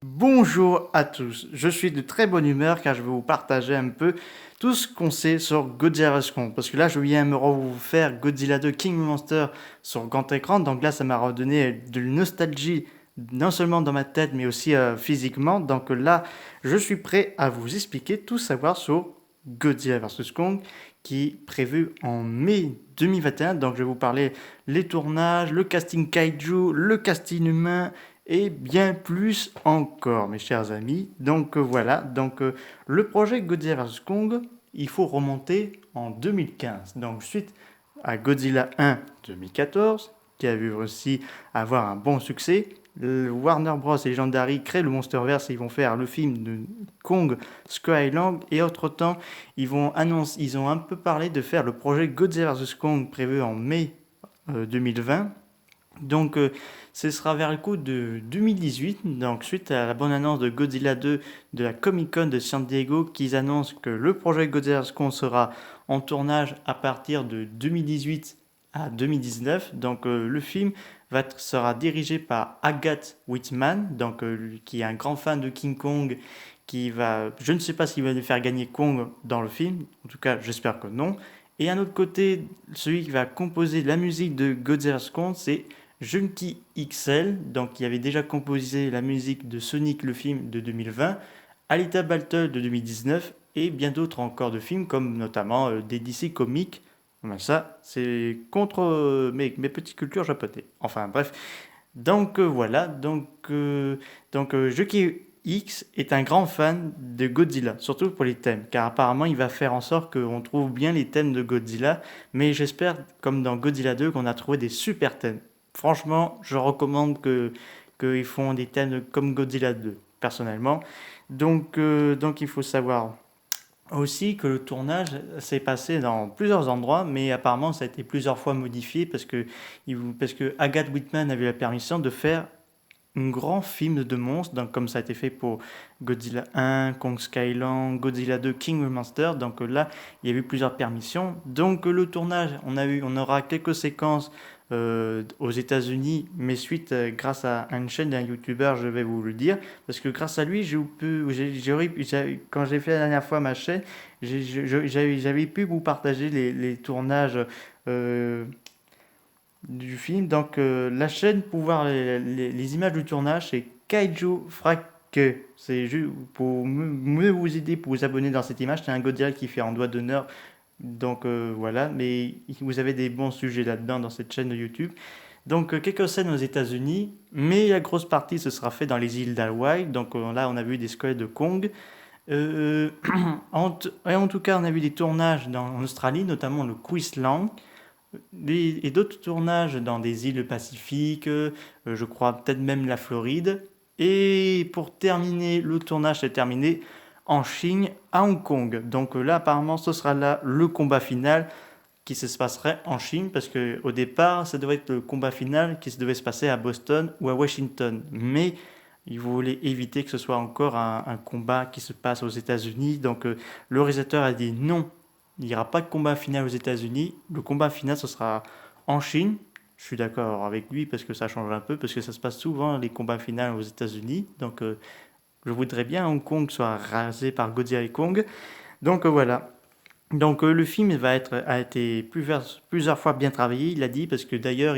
Bonjour à tous, je suis de très bonne humeur car je vais vous partager un peu tout ce qu'on sait sur Godzilla vs Kong. Parce que là, je viens me vous faire Godzilla 2 King Monster sur grand écran, donc là, ça m'a redonné de la nostalgie, non seulement dans ma tête, mais aussi physiquement. Donc là, je suis prêt à vous expliquer tout savoir sur Godzilla vs Kong, qui est prévu en mai 2021. Donc je vais vous parler les tournages, le casting kaiju, le casting humain et bien plus encore, mes chers amis. Donc voilà, le projet Godzilla vs Kong, il faut remonter en 2015. Donc suite à Godzilla 1 2014, qui a vu aussi avoir un bon succès, Warner Bros et Legendary créent le Monsterverse et ils vont faire le film de Kong Skyland et entre-temps, ils ont un peu parlé de faire le projet Godzilla vs Kong prévu en mai 2020. Donc, ce sera vers le coup de 2018, donc suite à la bonne annonce de Godzilla 2 de la Comic Con de San Diego, qu'ils annoncent que le projet Godzilla Con sera en tournage à partir de 2018 à 2019. Donc, le film sera dirigé par Agathe Whitman, qui est un grand fan de King Kong, je ne sais pas s'il va faire gagner Kong dans le film, en tout cas, j'espère que non. Et à un autre côté, celui qui va composer la musique de Godzilla Con, c'est Junkie XL, donc qui avait déjà composé la musique de Sonic le film de 2020, Alita Battle de 2019 et bien d'autres encore de films comme notamment des DC Comics. Ben ça, c'est contre mes petites cultures japonaises. Enfin bref. Donc voilà, Junkie X est un grand fan de Godzilla, surtout pour les thèmes, car apparemment il va faire en sorte qu'on trouve bien les thèmes de Godzilla, mais j'espère, comme dans Godzilla 2, qu'on a trouvé des super thèmes. Franchement, je recommande qu'ils font des thèmes comme Godzilla 2, personnellement. Donc il faut savoir aussi que le tournage s'est passé dans plusieurs endroits, mais apparemment ça a été plusieurs fois modifié parce que Agathe Whitman avait la permission de faire un grand film de monstres, donc comme ça a été fait pour Godzilla 1, Kong Skyland, Godzilla 2, King Monster. Donc là, il y a eu plusieurs permissions. Donc le tournage, on aura quelques séquences aux États-Unis, mais suite grâce à une chaîne d'un YouTuber, je vais vous le dire, parce que grâce à lui, quand j'ai fait la dernière fois ma chaîne, j'avais pu vous partager les tournages. euh, du film. Donc, la chaîne pour voir les images du tournage, c'est Kaiju Frakke. C'est juste pour mieux vous aider, pour vous abonner dans cette image. C'est un Godzilla qui fait en doigt d'honneur. Donc, voilà. Mais vous avez des bons sujets là-dedans dans cette chaîne de YouTube. Donc, quelques scènes aux États-Unis. Mais la grosse partie, ce sera fait dans les îles d'Hawaï. Donc, là, on a vu des squelettes de Kong. En tout cas, on a vu des tournages en Australie, notamment le Queensland et d'autres tournages dans des îles Pacifiques, je crois peut-être même la Floride. Et pour terminer, le tournage s'est terminé en Chine, à Hong Kong. Donc là, apparemment, ce sera là le combat final qui se passerait en Chine, parce que au départ, ça devait être le combat final qui devait se passer à Boston ou à Washington. Mais ils voulaient éviter que ce soit encore un combat qui se passe aux États-Unis. Donc le réalisateur a dit non, il n'y aura pas de combat final aux États-Unis. Le combat final, ce sera en Chine. Je suis d'accord avec lui parce que ça change un peu, parce que ça se passe souvent les combats finaux aux États-Unis. Donc je voudrais bien Hong Kong soit rasé par Godzilla et Kong. Donc voilà. Donc le film a été plusieurs fois bien travaillé, il a dit, parce que d'ailleurs,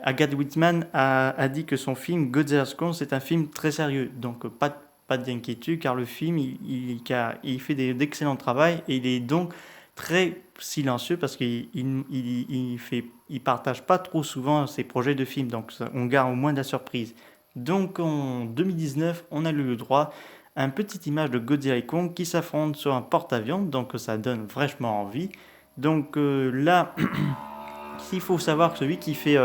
Agathe Whitman a dit que son film Godzilla's Kong, c'est un film très sérieux. Donc pas d'inquiétude, car le film, il fait d'excellents travail et il est donc très silencieux parce qu'il partage pas trop souvent ses projets de films. Donc on garde au moins de la surprise. Donc en 2019, on a eu le droit un petite image de Godzilla et Kong qui s'affrontent sur un porte-avions, donc ça donne vraiment envie. Donc là, il faut savoir que celui qui fait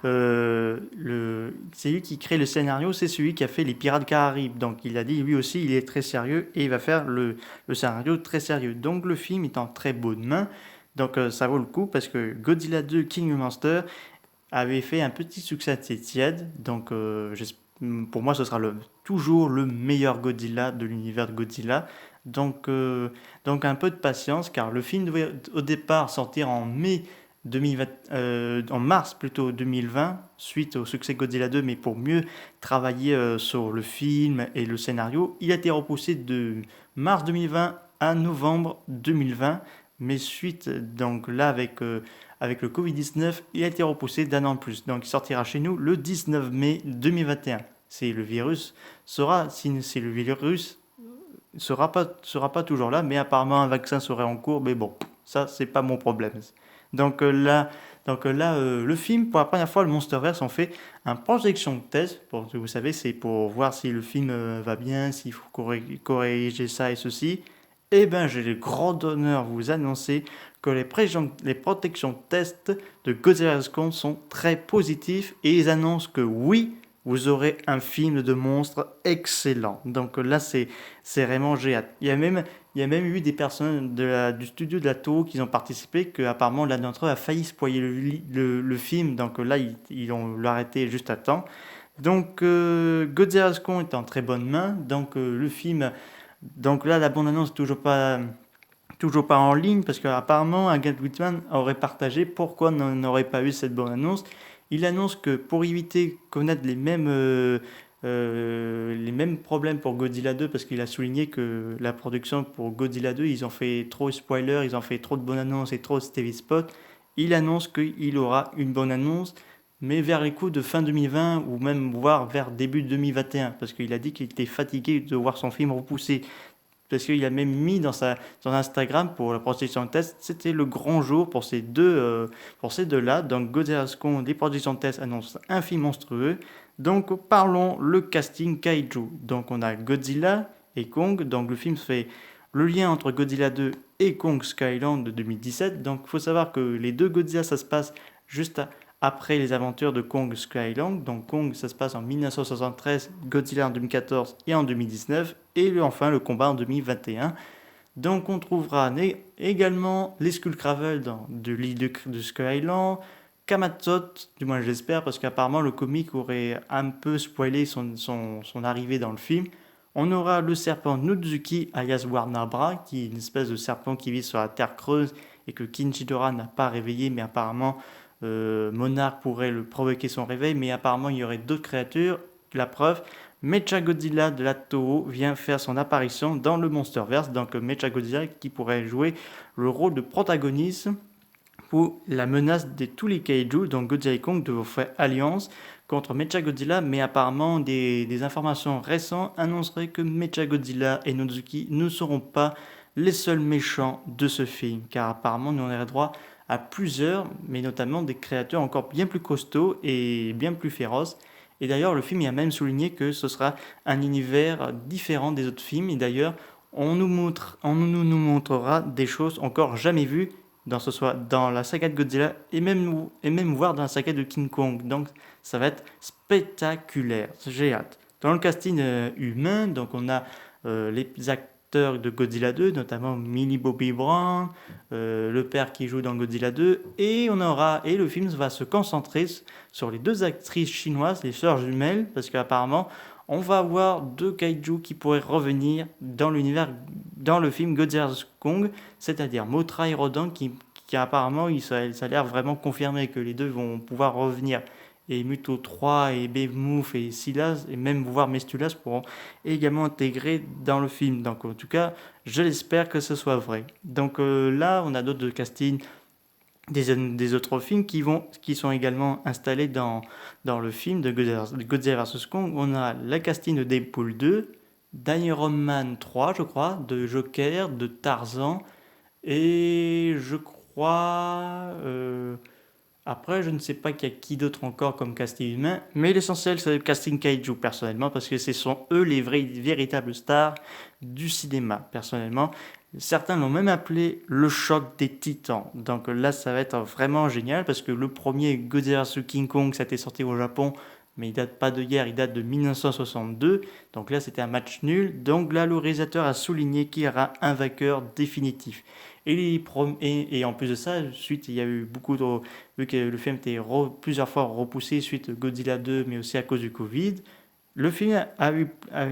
c'est lui qui crée le scénario, c'est celui qui a fait les Pirates Caraïbes. Donc il a dit lui aussi il est très sérieux et il va faire le scénario très sérieux. Donc le film est en très bonne main. Donc ça vaut le coup parce que Godzilla 2 King Monster avait fait un petit succès assez tiède. Donc pour moi ce sera toujours le meilleur Godzilla de l'univers de Godzilla. Donc, donc un peu de patience car le film devait au départ sortir en mai en mars plutôt 2020, suite au succès de Godzilla 2, mais pour mieux travailler sur le film et le scénario. Il a été repoussé de mars 2020 à novembre 2020, mais suite, donc là, avec le Covid-19, il a été repoussé d'un an de plus. Donc il sortira chez nous le 19 mai 2021. Si le virus si le virus sera pas toujours là, mais apparemment un vaccin serait en cours, mais bon, ça c'est pas mon problème. Donc le film, pour la première fois, le Monsterverse, on fait un projection test. Vous savez, c'est pour voir si le film va bien, s'il faut corriger ça et ceci. Eh bien, j'ai le grand honneur de vous annoncer que les protections test de Godzilla vs Kong sont très positifs et ils annoncent que oui, vous aurez un film de monstre excellent. Donc là, c'est vraiment j'ai hâte. Il y a même eu des personnes du studio de la Toho qui ont participé, que apparemment l'un d'entre eux a failli spoiler le film. Donc là, ils ont l'arrêté juste à temps. Donc Godzilla vs Kong est en très bonne main. Donc le film, donc là, la bande-annonce toujours pas en ligne, parce qu'apparemment Agathe Whitman aurait partagé pourquoi on n'aurait pas eu cette bande-annonce. Il annonce que pour éviter connaître les mêmes problèmes pour Godzilla 2, parce qu'il a souligné que la production pour Godzilla 2, ils ont fait trop de spoilers, ils ont fait trop de bonnes annonces et trop de TV spots. Il annonce qu'il aura une bonne annonce, mais vers les coups de fin 2020 ou même voire vers début 2021, parce qu'il a dit qu'il était fatigué de voir son film repoussé. Parce qu'il a même mis dans son Instagram pour la projection de test, c'était le grand jour pour ces deux-là. Donc Godzilla vs Kong, les projections de test annoncent un film monstrueux. Donc parlons le casting Kaiju. Donc on a Godzilla et Kong. Donc le film fait le lien entre Godzilla 2 et Kong Skyland de 2017. Donc il faut savoir que les deux Godzilla, ça se passe juste après les aventures de Kong Skyland. Donc Kong, ça se passe en 1973, Godzilla en 2014 et en 2019, et enfin le combat en 2021. Donc on trouvera également les Skullcravel de l'île de Skyland, Kamatot, du moins j'espère, parce qu'apparemment le comic aurait un peu spoilé son arrivée dans le film. On aura le serpent Nutsuki alias Warnabra, qui est une espèce de serpent qui vit sur la terre creuse et que Kinjidora n'a pas réveillé, mais apparemment Monarch pourrait le provoquer son réveil, mais apparemment il y aurait d'autres créatures. La preuve, Mechagodzilla de la Toho vient faire son apparition dans le Monsterverse, donc Mechagodzilla qui pourrait jouer le rôle de protagoniste pour la menace de tous les kaiju. Donc Godzilla et Kong devront faire alliance contre Mechagodzilla, mais apparemment des informations récentes annonceraient que Mechagodzilla et Notsuki ne seront pas les seuls méchants de ce film, car apparemment nous on aurait droit à plusieurs, mais notamment des créatures encore bien plus costauds et bien plus féroces. Et d'ailleurs, le film y a même souligné que ce sera un univers différent des autres films. Et d'ailleurs, on nous montrera des choses encore jamais vues dans la saga de Godzilla et même voir dans la saga de King Kong. Donc, ça va être spectaculaire. J'ai hâte. Dans le casting humain, donc on a les acteurs de Godzilla 2, notamment Millie Bobby Brown, le père qui joue dans Godzilla 2, et le film va se concentrer sur les deux actrices chinoises, les sœurs jumelles, parce qu'apparemment on va avoir deux kaiju qui pourraient revenir dans le film Godzilla vs Kong, c'est-à-dire Mothra et Rodan, qui apparemment ça a l'air vraiment confirmé que les deux vont pouvoir revenir. Et Muto 3 et Behemoth et Silas, et même voire Mestulas, pourront également intégrer dans le film. Donc en tout cas, je l'espère que ce soit vrai. Donc là, on a d'autres castings des autres films qui sont également installés dans le film de Godzilla vs Kong. On a la casting de Deadpool 2, d'Iron Man 3, je crois, de Joker, de Tarzan, et je crois... après, je ne sais pas qu'il y a qui d'autre encore comme casting humain, mais l'essentiel c'est le casting kaiju personnellement, parce que ce sont eux les véritables stars du cinéma personnellement. Certains l'ont même appelé le choc des titans. Donc là, ça va être vraiment génial, parce que le premier Godzilla vs King Kong, ça a été sorti au Japon, mais il date pas de hier, il date de 1962. Donc là, c'était un match nul. Donc là, le réalisateur a souligné qu'il y aura un vainqueur définitif. Et en plus de ça, suite, il y a eu vu que le film était plusieurs fois repoussé suite à Godzilla 2, mais aussi à cause du Covid, Le film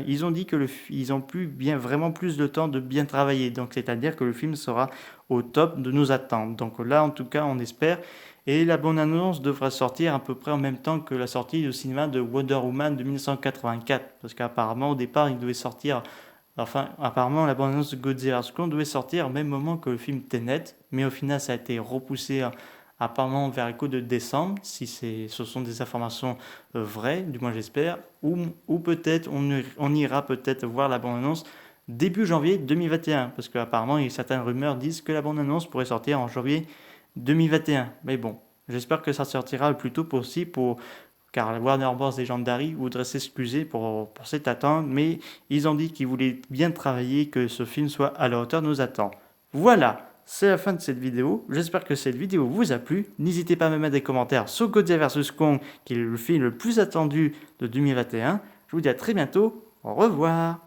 ils ont dit que ils ont vraiment plus de temps de bien travailler. Donc, c'est-à-dire que le film sera au top de nos attentes. Donc là, en tout cas, on espère. Et la bande-annonce devrait sortir à peu près en même temps que la sortie au cinéma de Wonder Woman de 1984. Parce qu'apparemment, au départ, il devait sortir. Enfin, apparemment, la bande-annonce de Godzilla vs. Kong devait sortir au même moment que le film Tenet. Mais au final, ça a été repoussé apparemment vers le coup de décembre, si ce sont des informations vraies, du moins j'espère, ou peut-être on ira peut-être voir la bande-annonce début janvier 2021, parce qu'apparemment certaines rumeurs disent que la bande-annonce pourrait sortir en janvier 2021. Mais bon, j'espère que ça sortira le plus tôt possible car Warner Bros. Legendary voudrait s'excuser pour cette attente, mais ils ont dit qu'ils voulaient bien travailler, que ce film soit à la hauteur de nos attentes. Voilà, c'est la fin de cette vidéo. J'espère que cette vidéo vous a plu. N'hésitez pas à me mettre des commentaires sur Godzilla vs Kong, qui est le film le plus attendu de 2021. Je vous dis à très bientôt. Au revoir.